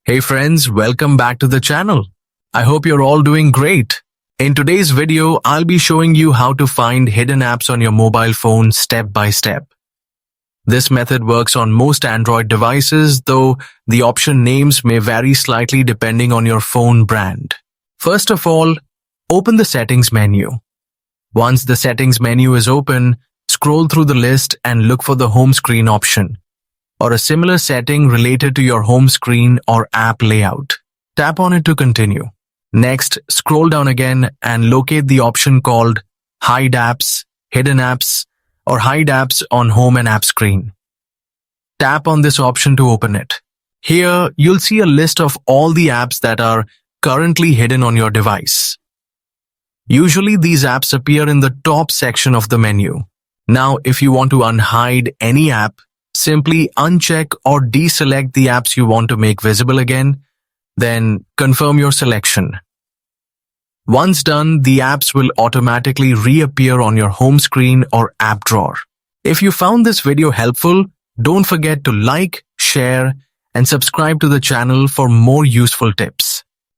Hey friends, welcome back to the channel. I hope you're all doing great. In today's video, I'll be showing you how to find hidden apps on your mobile phone step by step. This method works on most Android devices, though the option names may vary slightly depending on your phone brand. First of all, open the settings menu. Once the settings menu is open, scroll through the list and look for the home screen option, or a similar setting related to your home screen or app layout. Tap on it to continue. Next, scroll down again and locate the option called Hide Apps, Hidden Apps, or Hide Apps on Home and App screen. Tap on this option to open it. Here, you'll see a list of all the apps that are currently hidden on your device. Usually, these apps appear in the top section of the menu. Now, if you want to unhide any app, simply uncheck or deselect the apps you want to make visible again, then confirm your selection. Once done, the apps will automatically reappear on your home screen or app drawer. If you found this video helpful, don't forget to like, share, and subscribe to the channel for more useful tips.